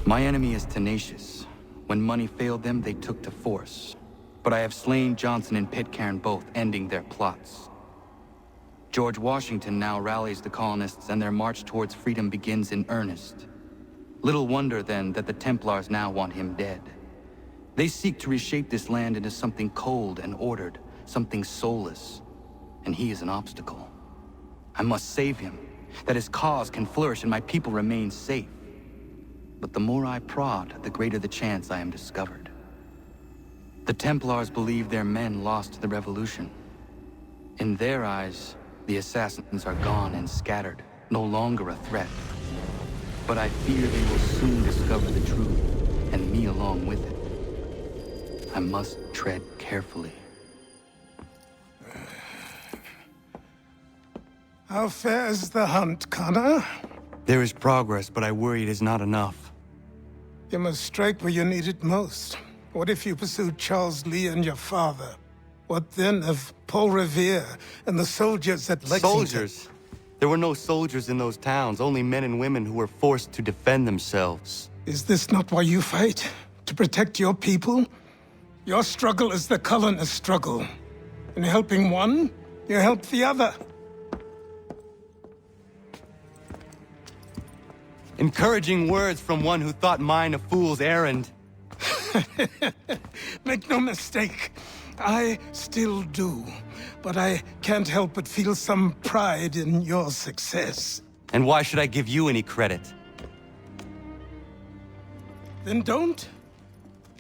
My enemy is tenacious. When money failed them, they took to force. But I have slain Johnson and Pitcairn both, ending their plots. George Washington now rallies the colonists and their march towards freedom begins in earnest. Little wonder, then, that the Templars now want him dead. They seek to reshape this land into something cold and ordered, something soulless. And he is an obstacle. I must save him, that his cause can flourish and my people remain safe. But the more I prod, the greater the chance I am discovered. The Templars believe their men lost the revolution. In their eyes, the assassins are gone and scattered, no longer a threat. But I fear they will soon discover the truth, and me along with it. I must tread carefully. How fares the hunt, Connor? There is progress, but I worry it is not enough. You must strike where you need it most. What if you pursued Charles Lee and your father? What then of Paul Revere and the soldiers at Lexington? Soldiers? There were no soldiers in those towns, only men and women who were forced to defend themselves. Is this not why you fight? To protect your people? Your struggle is the colonist struggle. In helping one, you help the other. Encouraging words from one who thought mine a fool's errand. Make no mistake, I still do. But I can't help but feel some pride in your success. And why should I give you any credit? Then don't.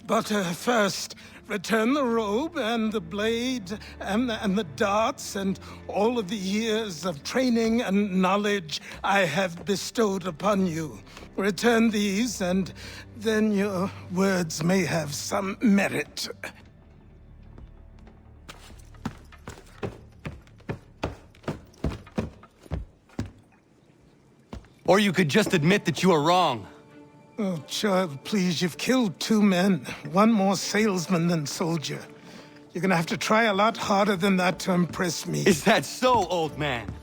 But first, return the robe and the blade and the darts and all of the years of training and knowledge I have bestowed upon you. Return these, and then your words may have some merit. Or you could just admit that you are wrong. Oh, child, please, you've killed 2 men. One more salesman than soldier. You're gonna have to try a lot harder than that to impress me. Is that so, old man?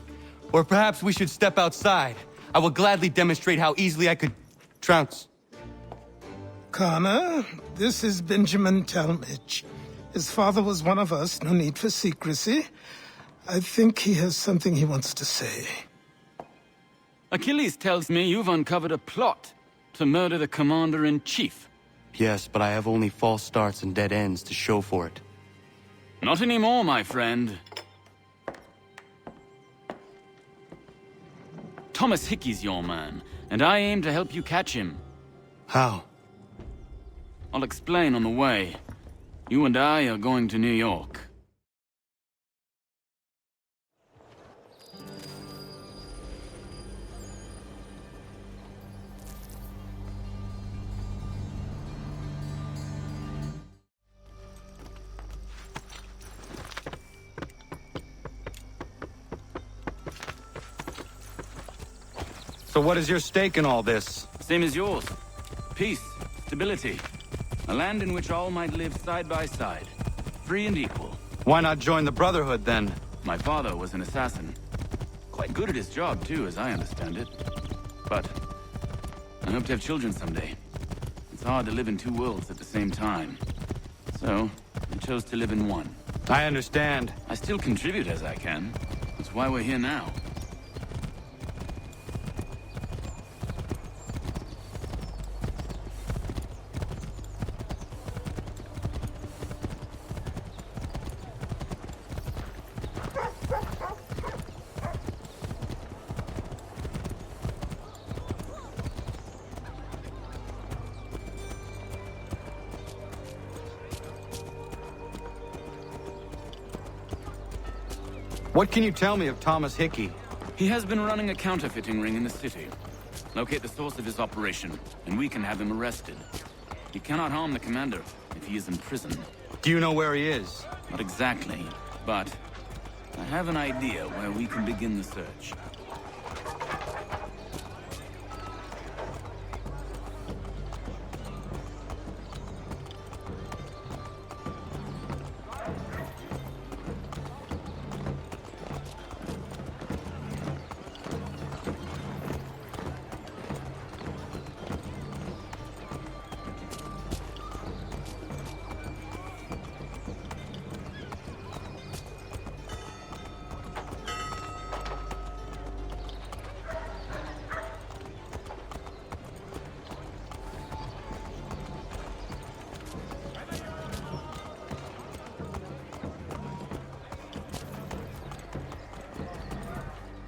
Or perhaps we should step outside. I will gladly demonstrate how easily I could trounce. Connor, this is Benjamin Talmadge. His father was one of us, no need for secrecy. I think he has something he wants to say. Achilles tells me you've uncovered a plot to murder the Commander-in-Chief. Yes, but I have only false starts and dead ends to show for it. Not anymore, my friend. Thomas Hickey's your man, and I aim to help you catch him. How? I'll explain on the way. You and I are going to New York. So what is your stake in all this? Same as yours. Peace, stability. A land in which all might live side by side. Free and equal. Why not join the Brotherhood, then? My father was an assassin. Quite good at his job, too, as I understand it. But I hope to have children someday. It's hard to live in 2 worlds at the same time. So, I chose to live in one. I understand. I still contribute as I can. That's why we're here now. What can you tell me of Thomas Hickey? He has been running a counterfeiting ring in the city. Locate the source of his operation, and we can have him arrested. He cannot harm the commander if he is in prison. Do you know where he is? Not exactly, but I have an idea where we can begin the search.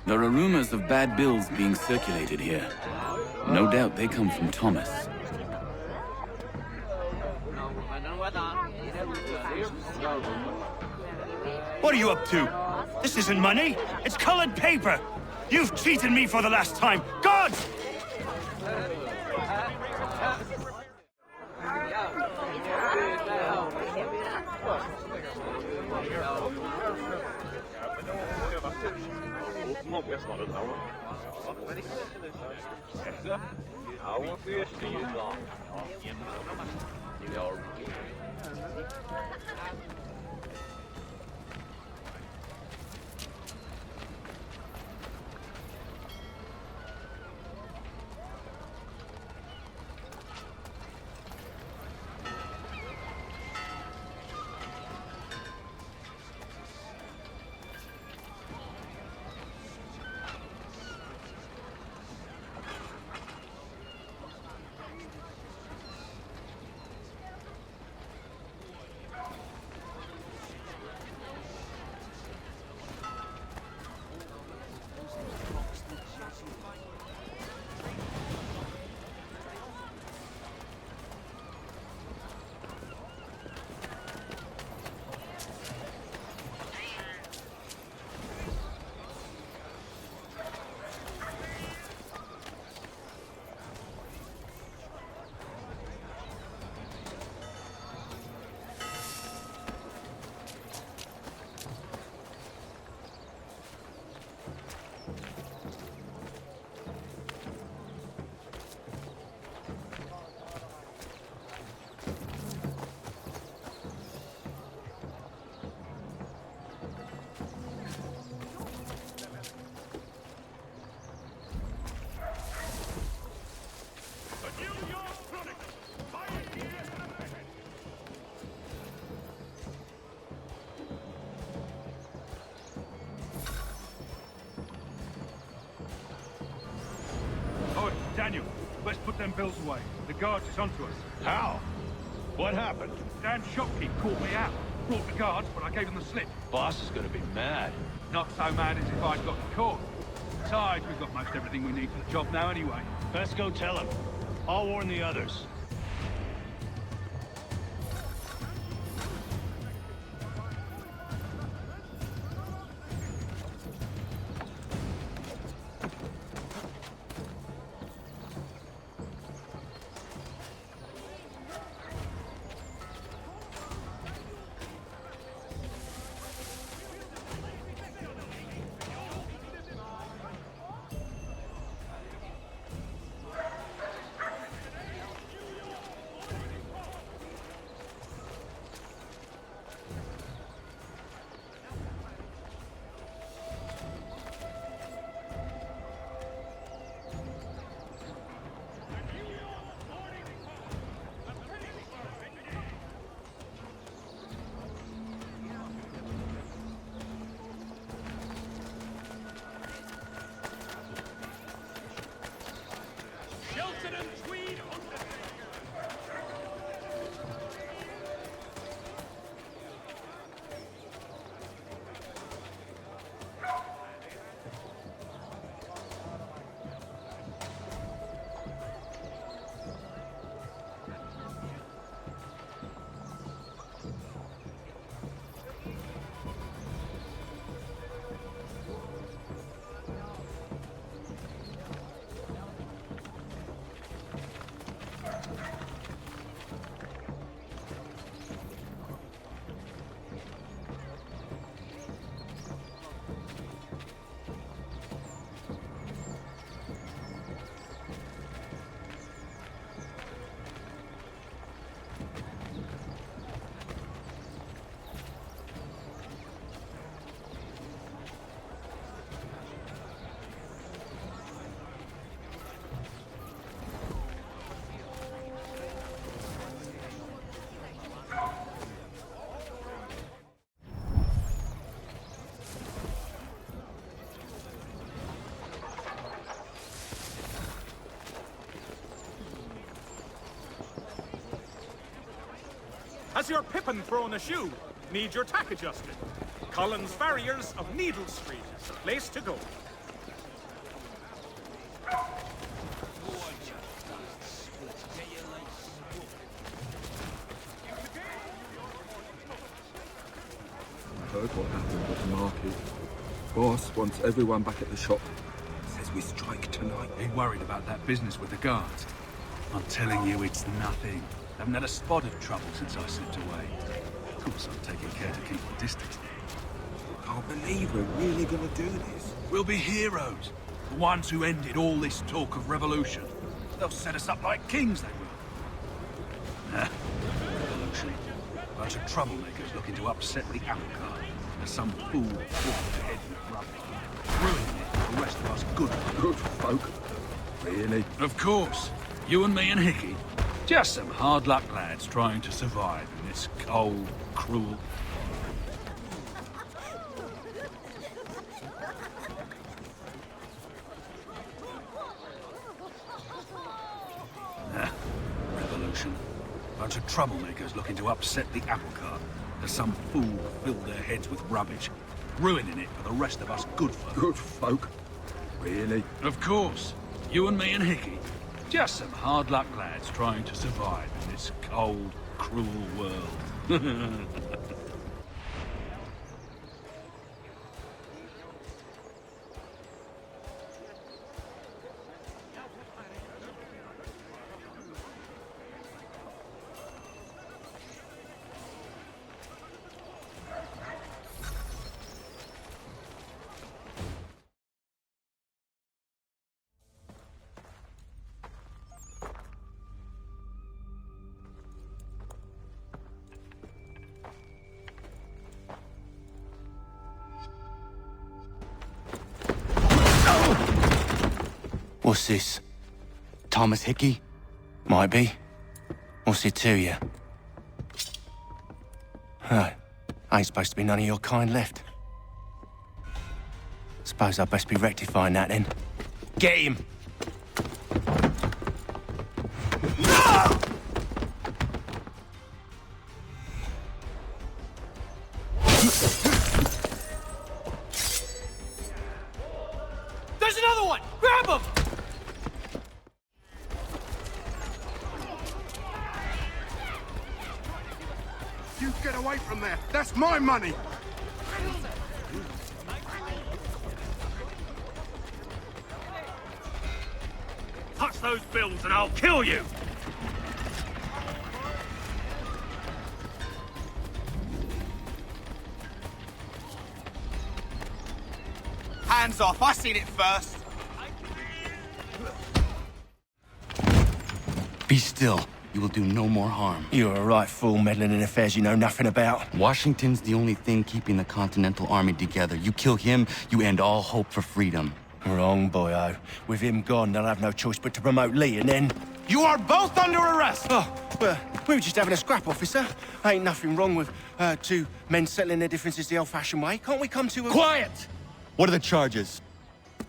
There are rumors of bad bills being circulated here. No doubt they come from Thomas. What are you up to? This isn't money. It's colored paper. You've cheated me for the last time. God! Daniel, let's put them bills away. The guards is onto us. How? What happened? Dan's shopkeep caught me out. Brought the guards, but I gave him the slip. Boss is gonna be mad. Not so mad as if I'd got caught. Besides, we've got most everything we need for the job now anyway. Let's go tell him. I'll warn the others. Has your pippin thrown a shoe? Need your tack adjusted? Collins Farriers of Needle Street is the place to go. heard what happened at the market. Boss wants everyone back at the shop. Says we strike tonight. Are you worried about that business with the guards? I'm telling you, it's nothing. Haven't had a spot of trouble since I slipped away. Of course, I'm taking care to keep my distance. Can't believe we're really gonna do this. We'll be heroes. The ones who ended all this talk of revolution. They'll set us up like kings, they will. Revolution. A bunch of troublemakers looking to upset the apple cart. There's some fool walking ahead with rubbish. Ruining it for the rest of us good folk. Really? Of course. You and me and Hickey. Just some hard luck lads trying to survive in this cold, cruel... Revolution. Bunch of troublemakers looking to upset the apple cart. There's some fool filled their heads with rubbish. Ruining it for the rest of us good folk. Good folk? Really? Of course. You and me and Hickey. Just some hard luck lads trying to survive in this cold, cruel world. What's this? Thomas Hickey? Might be. What's it to you? Ain't supposed to be none of your kind left. Suppose I'd best be rectifying that then. Get him! There's another one! Grab him! You get away from there. That's my money. Touch those bills and I'll kill you! Hands off, I seen it first. Be still. You will do no more harm. You're a right fool meddling in affairs you know nothing about. Washington's the only thing keeping the Continental Army together. You kill him, you end all hope for freedom. Wrong, boyo. With him gone, they'll have no choice but to promote Lee, and then... You are both under arrest! Oh, well, we were just having a scrap, officer. Ain't nothing wrong with two men settling their differences the old-fashioned way. Can't we come to a... Quiet! What are the charges?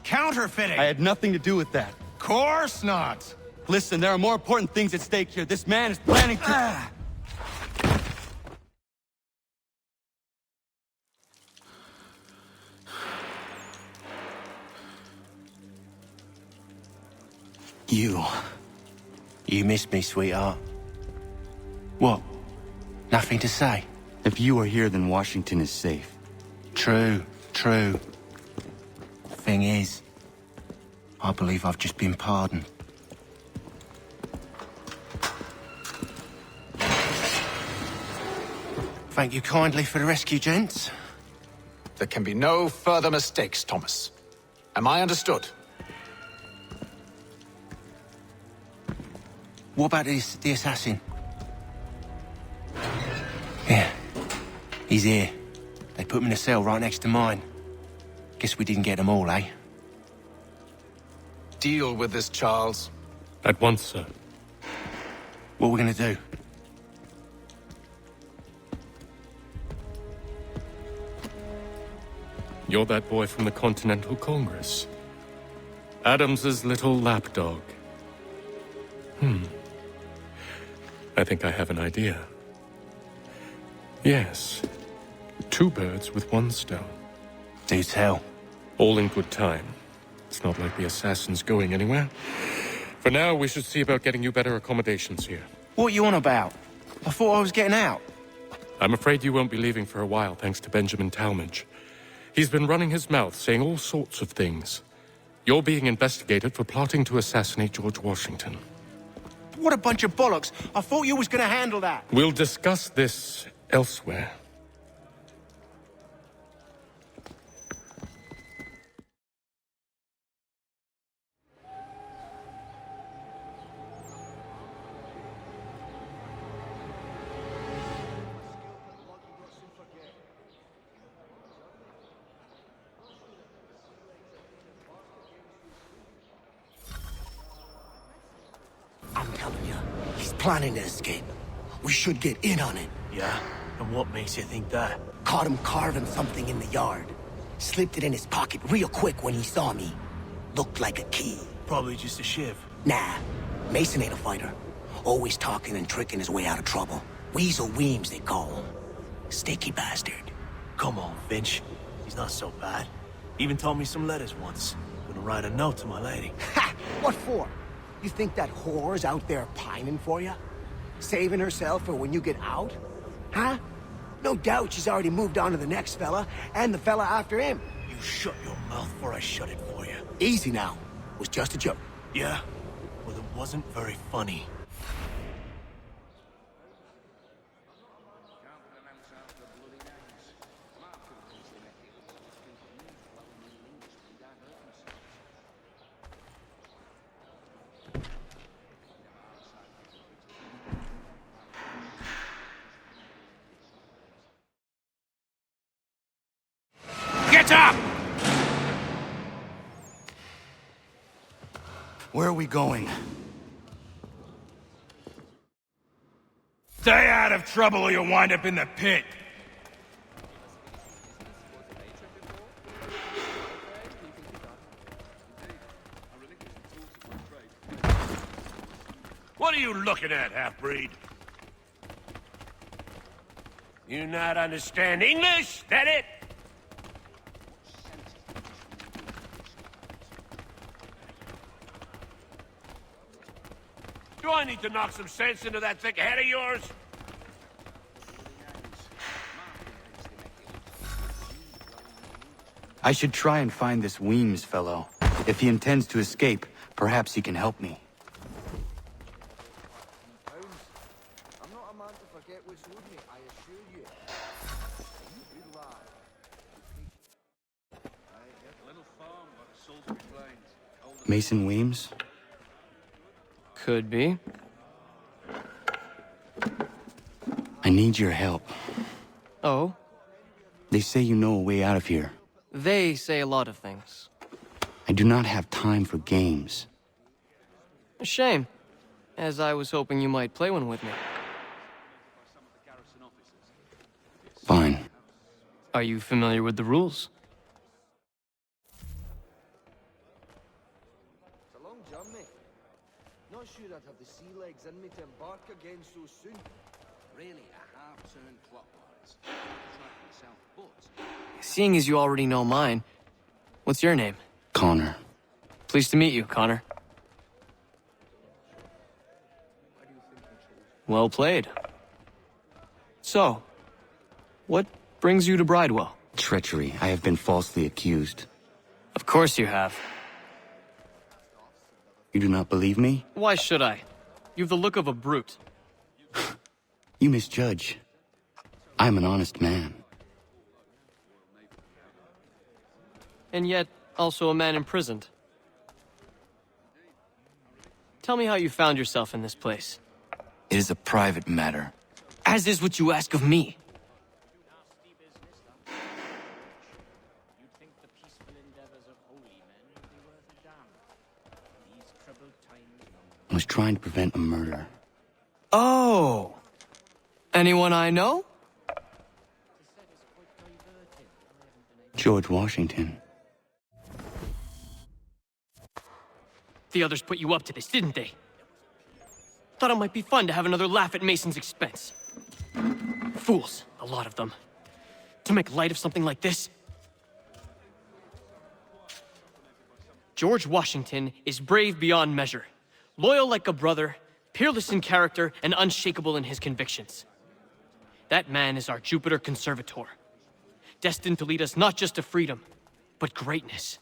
Counterfeiting! I had nothing to do with that. Course not! Listen, there are more important things at stake here. This man is planning to... You missed me, sweetheart. What? Nothing to say? If you are here, then Washington is safe. True. Thing is, I believe I've just been pardoned. Thank you kindly for the rescue, gents. There can be no further mistakes, Thomas. Am I understood? What about the assassin? Yeah, he's here. They put him in a cell right next to mine. Guess we didn't get them all, eh? Deal with this, Charles. At once, sir. What we're gonna do? You're that boy from the Continental Congress. Adams's little lapdog. I think I have an idea. Yes. 2 birds with 1 stone. Do tell. All in good time. It's not like the assassin's going anywhere. For now, we should see about getting you better accommodations here. What are you on about? I thought I was getting out. I'm afraid you won't be leaving for a while, thanks to Benjamin Talmadge. He's been running his mouth, saying all sorts of things. You're being investigated for plotting to assassinate George Washington. What a bunch of bollocks. I thought you was gonna handle that. We'll discuss this elsewhere. I'm telling you, he's planning to escape. We should get in on it. Yeah? And what makes you think that? Caught him carving something in the yard. Slipped it in his pocket real quick when he saw me. Looked like a key. Probably just a shiv. Nah, Mason ain't a fighter. Always talking and tricking his way out of trouble. Weasel Weems, they call him. Sticky bastard. Come on, Finch. He's not so bad. Even told me some letters once. Gonna write a note to my lady. Ha! What for? You think that whore's out there pining for you? Saving herself for when you get out? Huh? No doubt she's already moved on to the next fella, and the fella after him. You shut your mouth before I shut it for you. Easy now. Was just a joke. Yeah? Well, it wasn't very funny. Get up! Where are we going? Stay out of trouble or you'll wind up in the pit. What are you looking at, half-breed? You not understand English? That it? Do I need to knock some sense into that thick head of yours? I should try and find this Weems fellow. If he intends to escape, perhaps he can help me. I'm not a man to forget what's owed me, I assure you. Good lad. Mason Weems? Could be. I need your help. Oh? They say you know a way out of here. They say a lot of things. I do not have time for games. A shame, as I was hoping you might play one with me. Fine. Are you familiar with the rules? It's a long journey. Not sure I'd have the sea legs in me to embark again so soon. Really a half-turned clockwise. Track myself, but... Seeing as you already know mine, what's your name? Connor. Pleased to meet you, Connor. Well played. So, what brings you to Bridewell? Treachery. I have been falsely accused. Of course you have. You do not believe me? Why should I? You've the look of a brute. You misjudge. I am an honest man. And yet, also a man imprisoned. Tell me how you found yourself in this place. It is a private matter. As is what you ask of me. I was trying to prevent a murder. Oh! Anyone I know? George Washington. The others put you up to this, didn't they? Thought it might be fun to have another laugh at Mason's expense. Fools, a lot of them. To make light of something like this? George Washington is brave beyond measure, loyal like a brother, peerless in character, and unshakable in his convictions. That man is our Jupiter Conservator, destined to lead us not just to freedom, but greatness.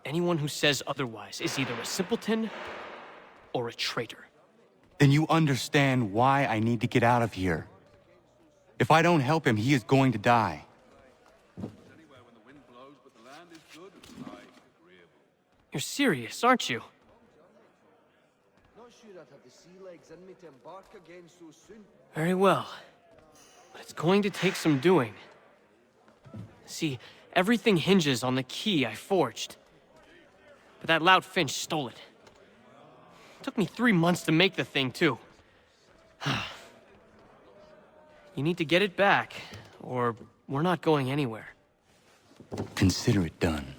Anyone who says otherwise is either a simpleton or a traitor. Then you understand why I need to get out of here. If I don't help him, he is going to die. You're serious, aren't you? Not sure I'd have the sea legs in me to embark again so soon. Very well. But it's going to take some doing. See, everything hinges on the key I forged. But that loud Finch stole it. Took me 3 months to make the thing, too. You need to get it back, or we're not going anywhere. Consider it done.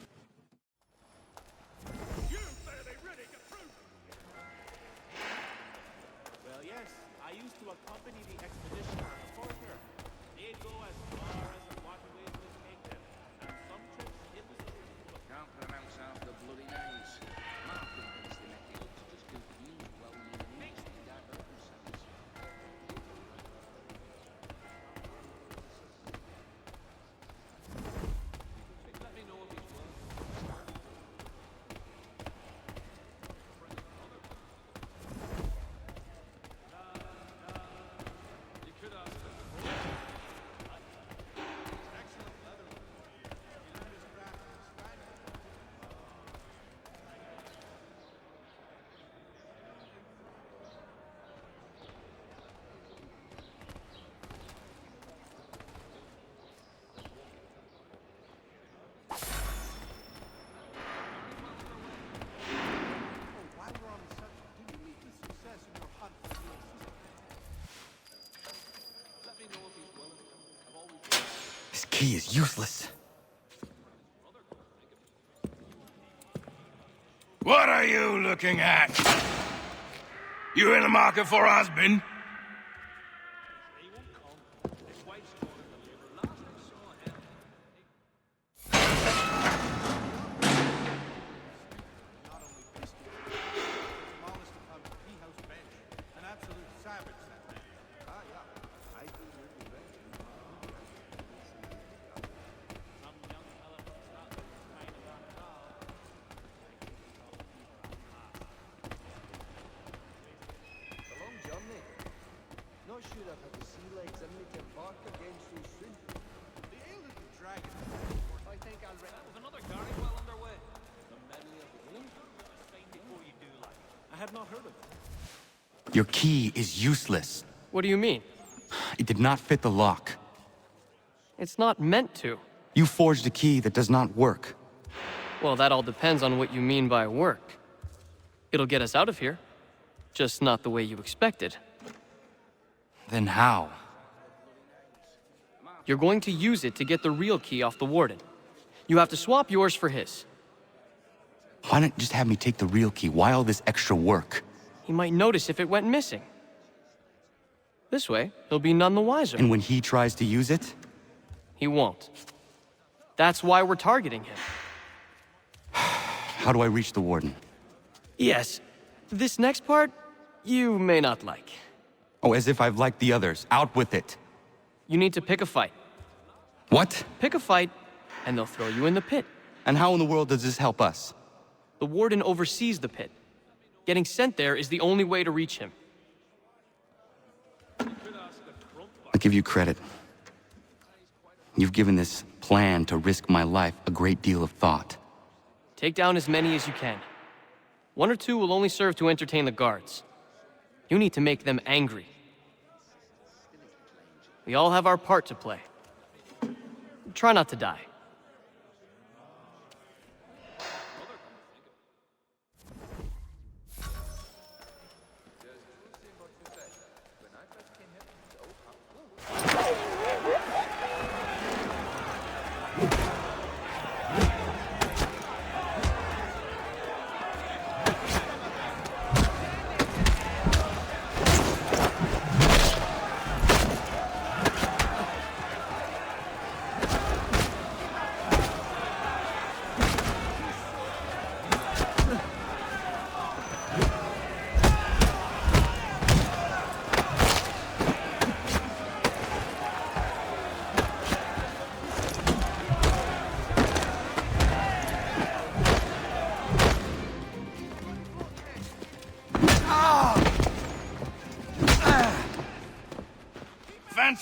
Well, yes, I used to accompany the expedition on the Porter. They'd go as far as the waterways would take them, and some trips it was Can't pronounce half the bloody names. Martin thinks they make it up to just confuse well-meaning names to divert themselves. Let me know if he's willing. This key is useless. What are you looking at? You in the market for a husband? Not sure I'd have the sea legs in me to embark again so soon. The ale is the dragon. I think I'll read with another garry well underway. The medley of the wind? Sign before you do like. I had not heard of it. Your key is useless. What do you mean? It did not fit the lock. It's not meant to. You forged a key that does not work. Well, that all depends on what you mean by work. It'll get us out of here. Just not the way you expected. Then how? You're going to use it to get the real key off the warden. You have to swap yours for his. Why not just have me take the real key? Why all this extra work? He might notice if it went missing. This way, he'll be none the wiser. And when he tries to use it? He won't. That's why we're targeting him. How do I reach the warden? Yes. This next part, you may not like. Oh, as if I've liked the others. Out with it. You need to pick a fight. What? Pick a fight, and they'll throw you in the pit. And how in the world does this help us? The warden oversees the pit. Getting sent there is the only way to reach him. I'll give you credit. You've given this plan to risk my life a great deal of thought. Take down as many as you can. 1 or 2 will only serve to entertain the guards. You need to make them angry. We all have our part to play. Try not to die.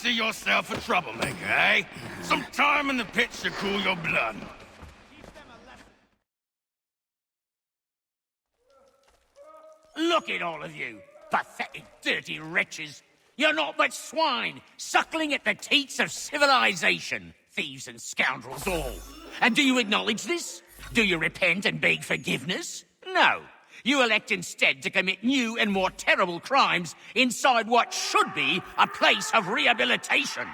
Fancy yourself a troublemaker, eh? Some time in the pits to cool your blood. Look at all of you, pathetic, dirty wretches. You're not but swine, suckling at the teats of civilization. Thieves and scoundrels all. And do you acknowledge this? Do you repent and beg forgiveness? No. You elect instead to commit new and more terrible crimes inside what should be a place of rehabilitation.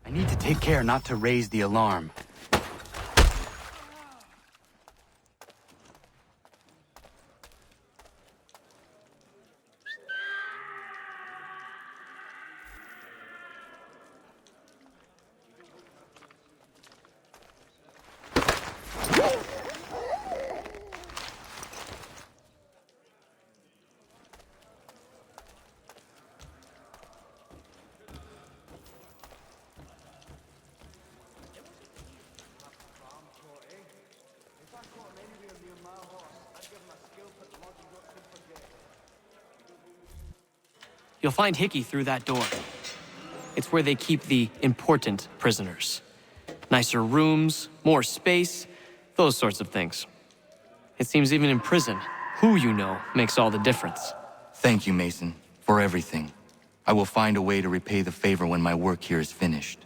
I need to take care not to raise the alarm. You'll find Hickey through that door. It's where they keep the important prisoners. Nicer rooms, more space, those sorts of things. It seems even in prison, who you know makes all the difference. Thank you, Mason, for everything. I will find a way to repay the favor when my work here is finished.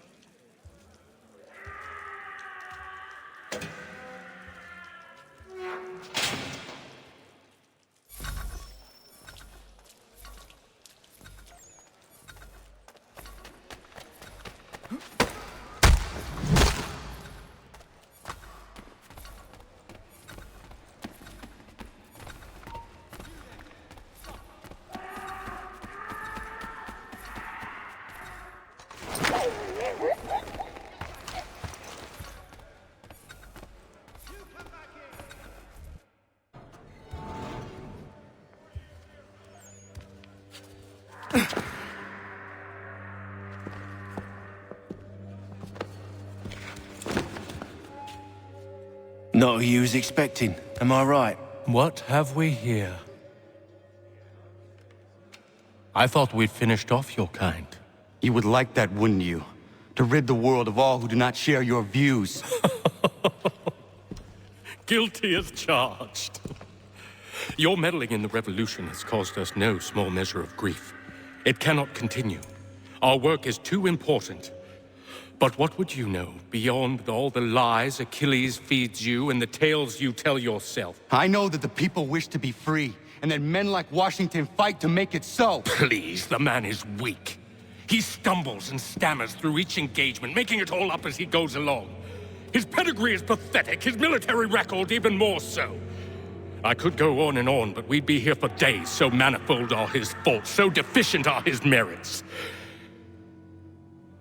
Not who you was expecting, am I right? What have we here? I thought we'd finished off your kind. You would like that, wouldn't you? To rid the world of all who do not share your views. Guilty as charged. Your meddling in the revolution has caused us no small measure of grief. It cannot continue. Our work is too important. But what would you know beyond all the lies Achilles feeds you and the tales you tell yourself? I know that the people wish to be free, and that men like Washington fight to make it so. Please, the man is weak. He stumbles and stammers through each engagement, making it all up as he goes along. His pedigree is pathetic, his military record even more so. I could go on and on, but we'd be here for days, so manifold are his faults, so deficient are his merits.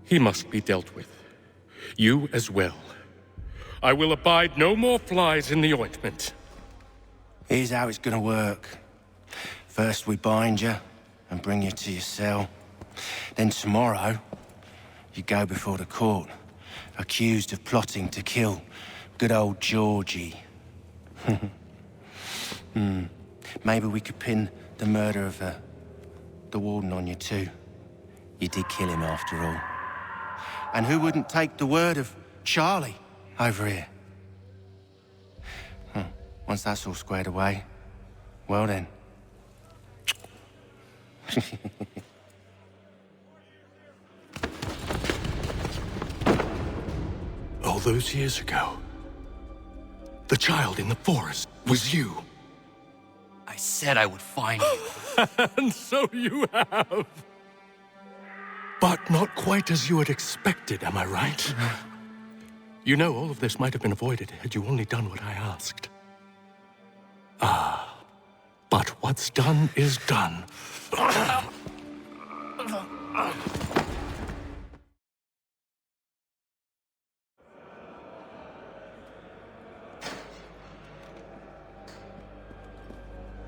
He must be dealt with. You as well. I will abide no more flies in the ointment. Here's how it's gonna work. First we bind you and bring you to your cell. Then tomorrow, you go before the court, accused of plotting to kill good old Georgie. Maybe we could pin the murder of the warden on you too. You did kill him after all. And who wouldn't take the word of Charlie over here? Once that's all squared away, well then. All those years ago, the child in the forest was you. I said I would find you. And so you have. But not quite as you had expected, am I right? You know, all of this might have been avoided had you only done what I asked. But what's done is done.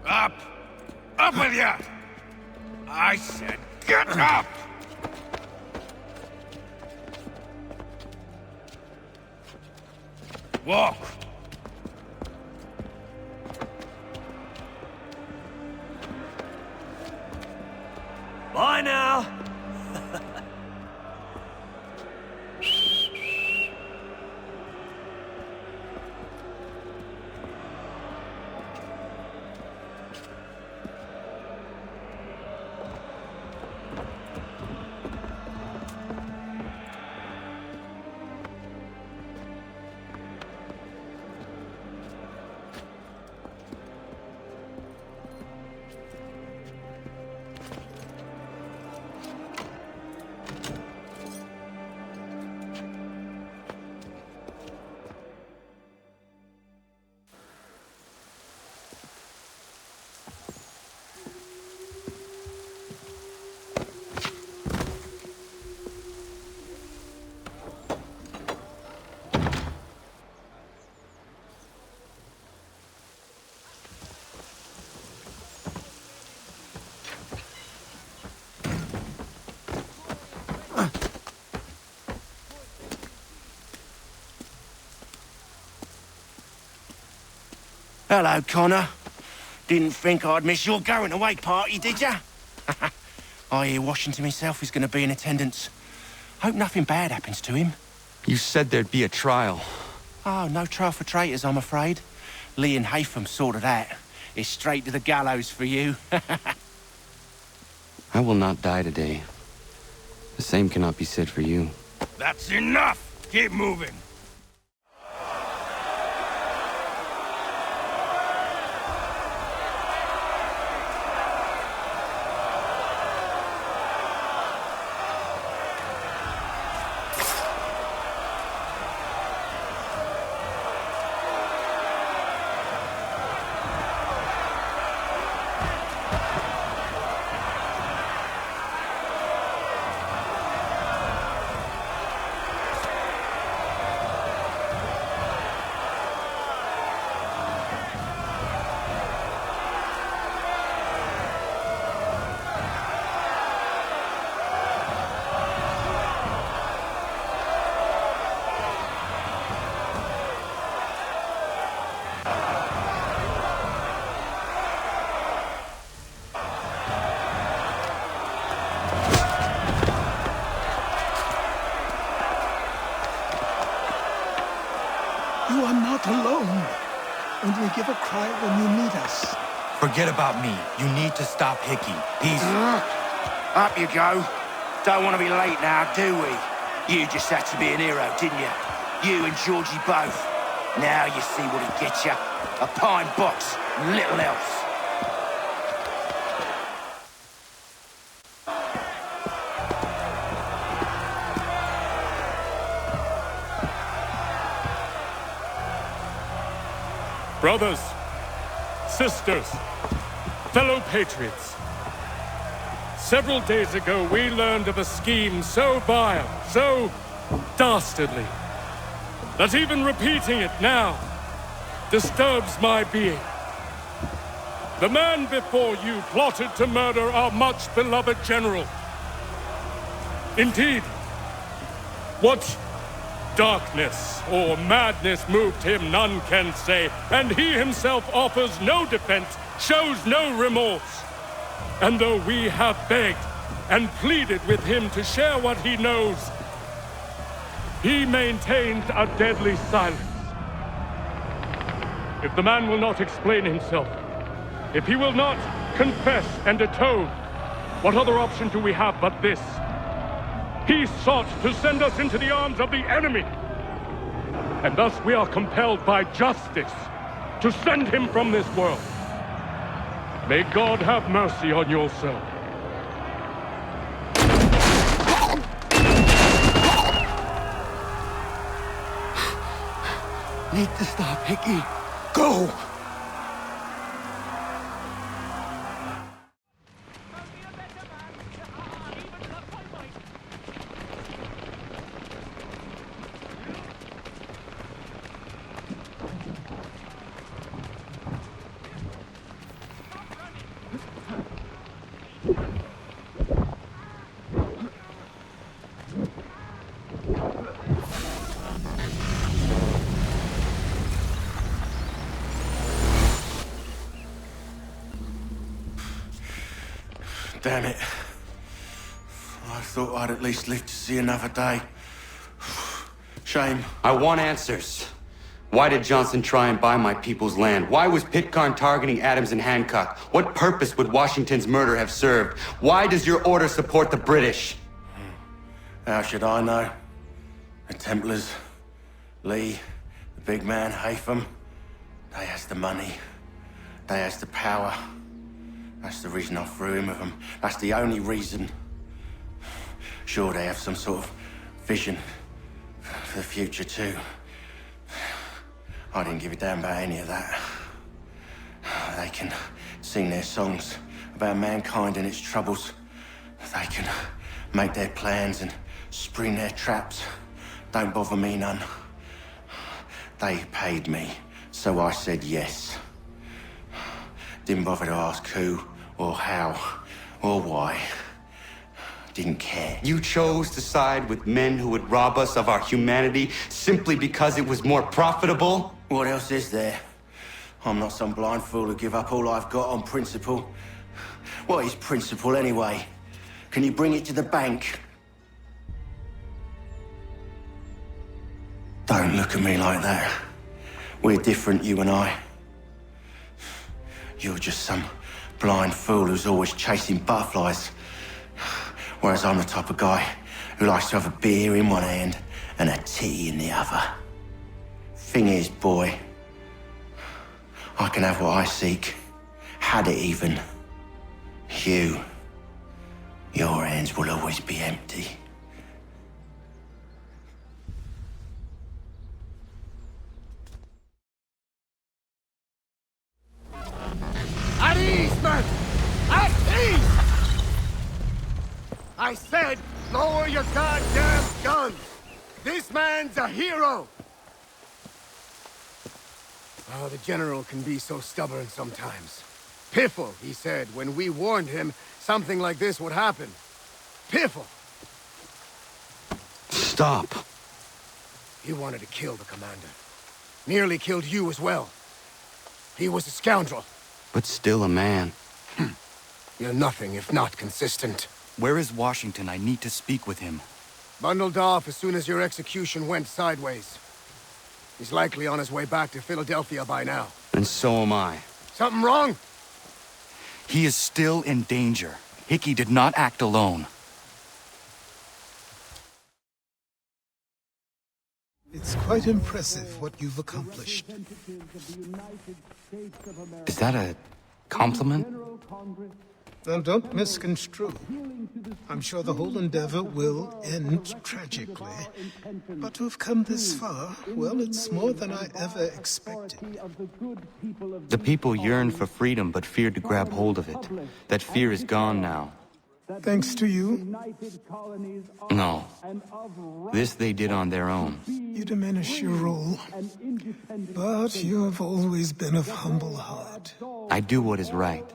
Up! Up with you! I said get up! Walk! Bye now! Hello, Connor. Didn't think I'd miss your going-away party, did ya? I hear Washington himself is going to be in attendance. Hope nothing bad happens to him. You said there'd be a trial. Oh, no trial for traitors, I'm afraid. Lee and Haytham sorted that. It's straight to the gallows for you. I will not die today. The same cannot be said for you. That's enough! Keep moving! You are not alone. Only give a cry when you need us. Forget about me. You need to stop Hickey. He's... Up you go. Don't want to be late now, do we? You just had to be an hero, didn't you? You and Georgie both. Now you see what he gets you. A pine box, little else. Brothers, sisters, fellow patriots. Several days ago, we learned of a scheme so vile, so dastardly, that even repeating it now disturbs my being. The man before you plotted to murder our much-beloved general. Indeed, what darkness or madness moved him, none can say, and he himself offers no defense, shows no remorse. And though we have begged and pleaded with him to share what he knows, he maintains a deadly silence. If the man will not explain himself, if he will not confess and atone, what other option do we have but this? He sought to send us into the arms of the enemy. And thus we are compelled by justice to send him from this world. May God have mercy on your soul. Need to stop, Hickey. Go! I thought I'd at least live to see another day. Shame. I want answers. Why did Johnson try and buy my people's land? Why was Pitcairn targeting Adams and Hancock? What purpose would Washington's murder have served? Why does your order support the British? How should I know? The Templars, Lee, the big man, Haytham, they has the money. They has the power. That's the reason I threw him with them. That's the only reason. Sure, they have some sort of vision for the future too. I didn't give a damn about any of that. They can sing their songs about mankind and its troubles. They can make their plans and spring their traps. Don't bother me none. They paid me, so I said yes. Didn't bother to ask who, or how, or why. Didn't care. You chose to side with men who would rob us of our humanity simply because it was more profitable? What else is there? I'm not some blind fool who give up all I've got on principle. What is principle anyway? Can you bring it to the bank? Don't look at me like that. We're different, you and I. You're just some blind fool who's always chasing butterflies. Whereas I'm the type of guy who likes to have a beer in one hand and a tea in the other. Thing is, boy, I can have what I seek. Had it even. Your hands will always be empty. At ease, man! At ease! I said, lower your goddamn guns! This man's a hero! Oh, the General can be so stubborn sometimes. Piffle, he said, when we warned him something like this would happen. Piffle! Stop. He wanted to kill the commander. Nearly killed you as well. He was a scoundrel. But still a man. You're nothing if not consistent. Where is Washington? I need to speak with him. Bundled off as soon as your execution went sideways. He's likely on his way back to Philadelphia by now. And so am I. Something wrong? He is still in danger. Hickey did not act alone. It's quite impressive what you've accomplished. Is that a compliment? Now, don't misconstrue. I'm sure the whole endeavor will end tragically. But to have come this far, well, it's more than I ever expected. The people yearn for freedom but feared to grab hold of it. That fear is gone now. Thanks to you? No. This they did on their own. You diminish your role. But you have always been of humble heart. I do what is right.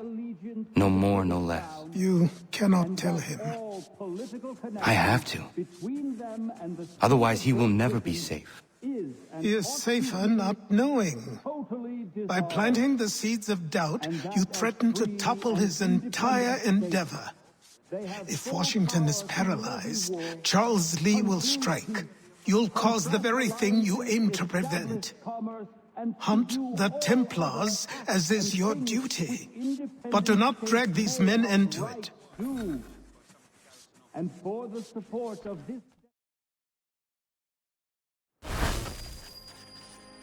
No more, no less. You cannot tell him. I have to. Otherwise, he will never be safe. He is safer not knowing. By planting the seeds of doubt, you threaten to topple his entire endeavor. If Washington is paralyzed, Charles Lee will strike. You'll cause the very thing you aim to prevent. Hunt the Templars, as is your duty. But do not drag these men into it. And for the support of this...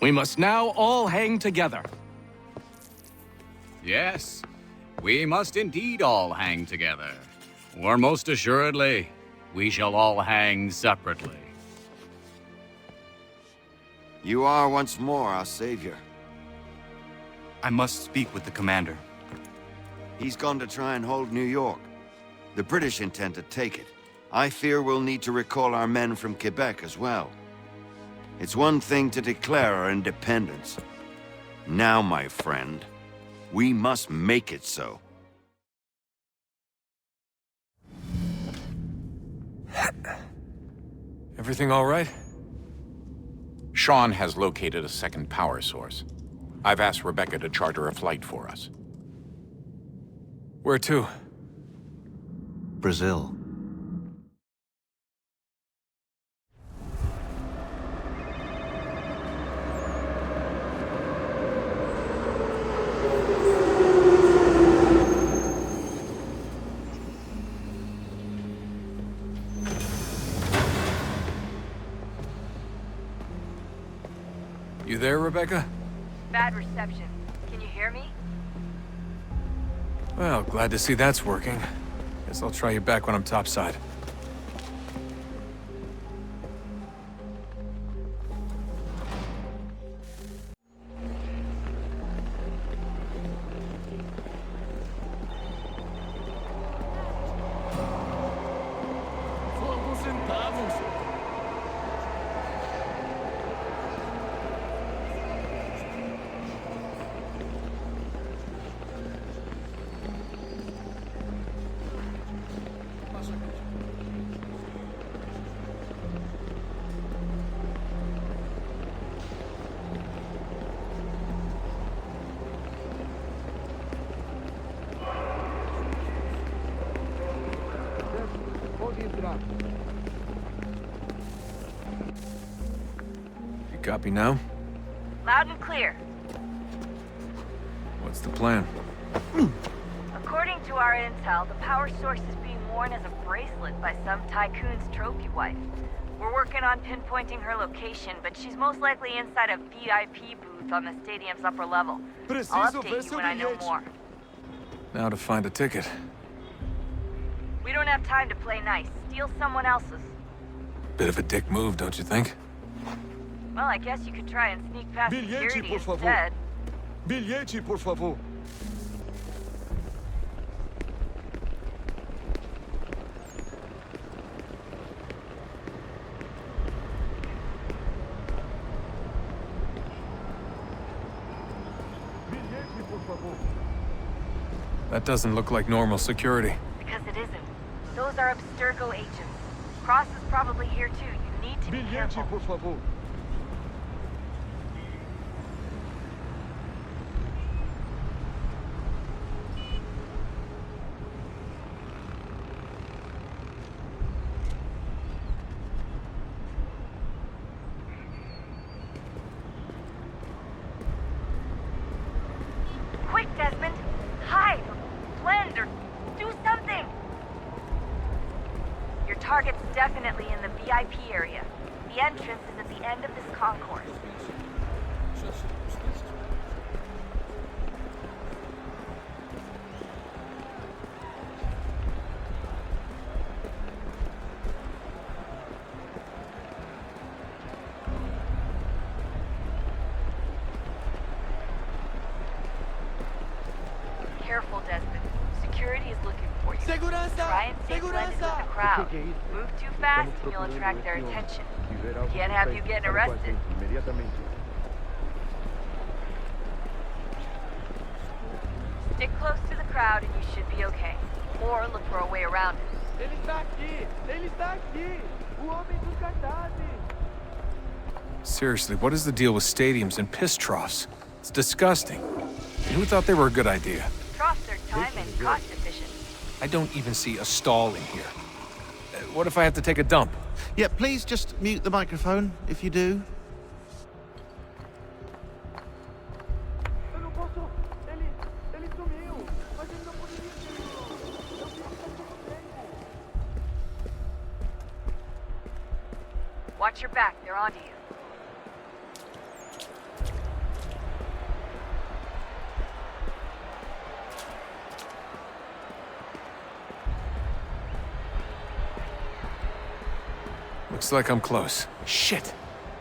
We must now all hang together. Yes, we must indeed all hang together. Or most assuredly, we shall all hang separately. You are once more our savior. I must speak with the commander. He's gone to try and hold New York. The British intend to take it. I fear we'll need to recall our men from Quebec as well. It's one thing to declare our independence. Now, my friend, we must make it so. Everything all right? Sean has located a second power source. I've asked Rebecca to charter a flight for us. Where to? Brazil. You there, Rebecca? Bad reception. Can you hear me? Well, glad to see that's working. Guess I'll try you back when I'm topside. You copy now? Loud and clear. What's the plan? According to our intel, the power source is being worn as a bracelet by some tycoon's trophy wife. We're working on pinpointing her location, but she's most likely inside a VIP booth on the stadium's upper level. I'll update you when I know more. Now to find a ticket. We don't have time to play nice. Steal someone else's. Bit of a dick move, don't you think? Well, I guess you could try and sneak past security instead. Bilhete, por favor. That doesn't look like normal security. Because it isn't. Those are Abstergo agents. Cross is probably here too. You need to be careful. Bilhete, por favor. Quick, Desmond! Hide! Blend or do something! Your target's definitely in the VIP area. The entrance is at the end of this concourse. Careful, Desmond. Security is looking for you. Segurança! Try and stay blended with the crowd. Move too fast and you'll attract their attention. Can't have you getting arrested. Stick close to the crowd and you should be okay. Or look for a way around it. Ele está aqui! Ele está aqui! O homem dos cartazes! Seriously, what is the deal with stadiums and piss troughs? It's disgusting. Who thought they were a good idea? Troughs are time and cost efficient. I don't even see a stall in here. What if I have to take a dump? Yeah, please just mute the microphone if you do. Eu não posso... Ele sumiu! Mas ele não poderia ter ido! Eu fiz isso há pouco tempo! Watch your back, they're onto you. Looks like I'm close. Shit!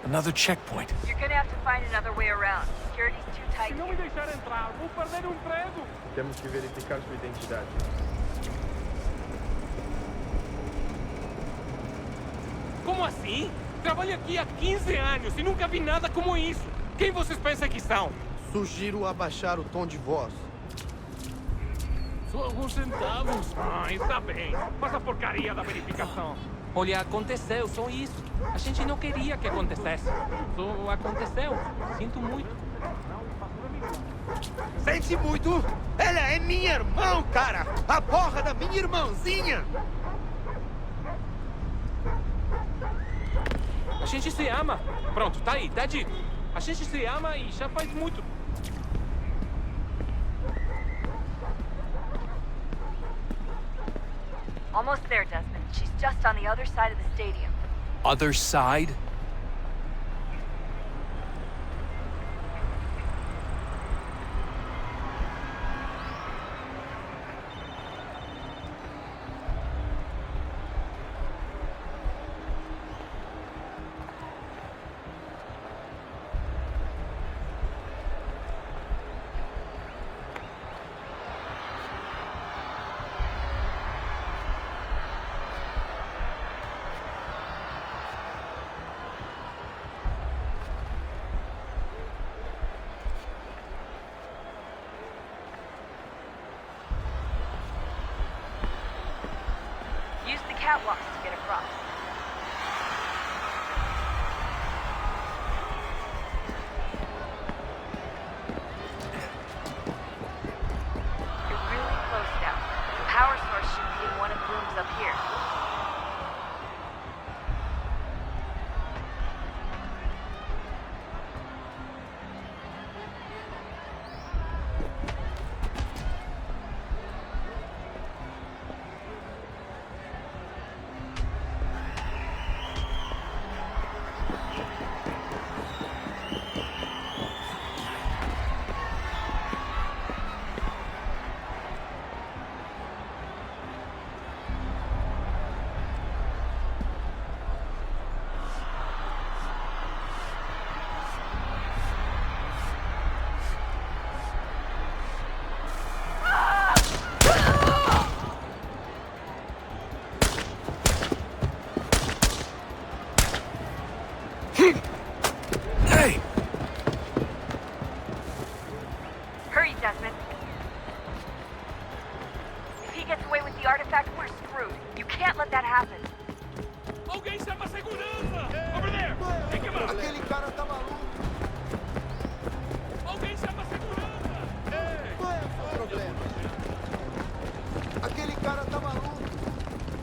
Another checkpoint. You're gonna have to find another way around. Security's too tight. Se não me deixar entrar, vou perder o emprego! Temos que verificar sua identidade. Como assim? Trabalho aqui há 15 anos e nunca vi nada como isso. Quem vocês pensam que são? Sugiro abaixar o tom de voz. Só alguns centavos. Ah, está bem. Faz a porcaria da verificação. Olha, aconteceu, só isso. A gente não queria que acontecesse. Só aconteceu. Sinto muito. Sente muito? Ela é minha irmã, cara! A porra da minha irmãzinha! A gente se ama. Pronto, tá aí, tá dito. A gente se ama e já faz muito. Almost there, Desmond. She's just on the other side of the stadium. Other side? catwalks to get across. You're really close now. The power source should be in one of the rooms up here. Hey! Hurry, Desmond. If he gets away with the artifact, we're screwed. You can't let that happen. Okay, chama segurança! Over there! Take him out! Aquele cara tá maluco. Okay, chama segurança! Qual é o problema? Aquele cara tá maluco.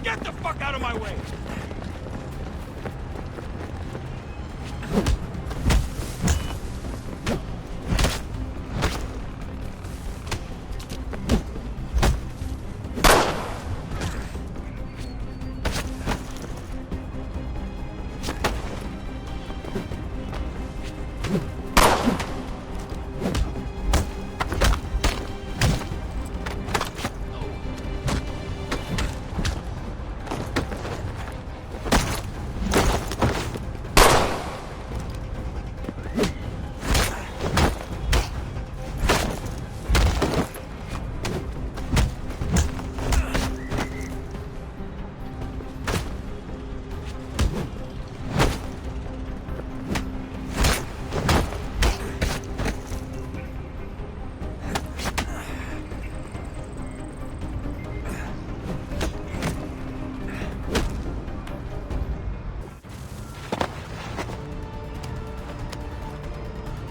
Get the fuck out of my way!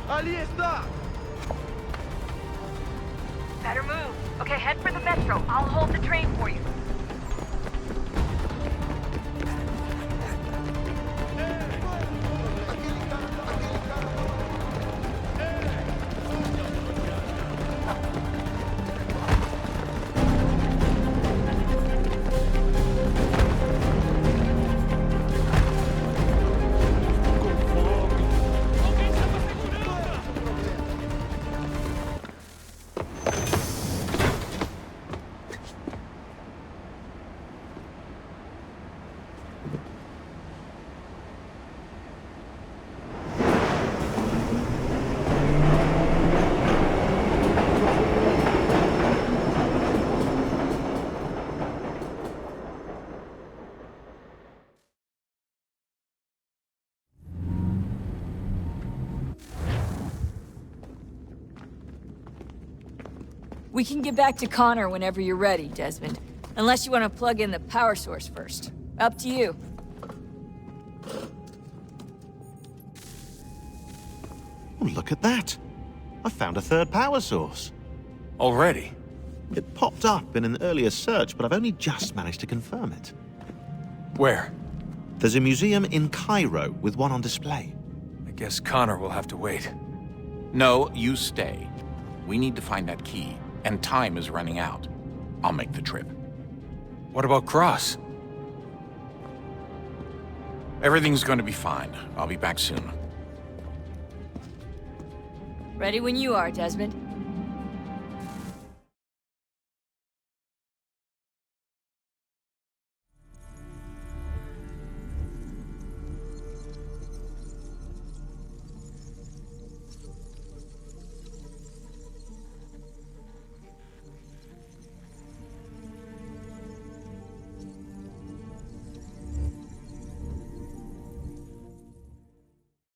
Ali está! Better move. Okay, head for the metro. I'll hold the train for you. We can get back to Connor whenever you're ready, Desmond. Unless you want to plug in the power source first. Up to you. Oh, look at that. I found a third power source. Already? It popped up in an earlier search, but I've only just managed to confirm it. Where? There's a museum in Cairo with one on display. I guess Connor will have to wait. No, you stay. We need to find that key, and time is running out. I'll make the trip. What about Cross? Everything's going to be fine. I'll be back soon. Ready when you are, Desmond.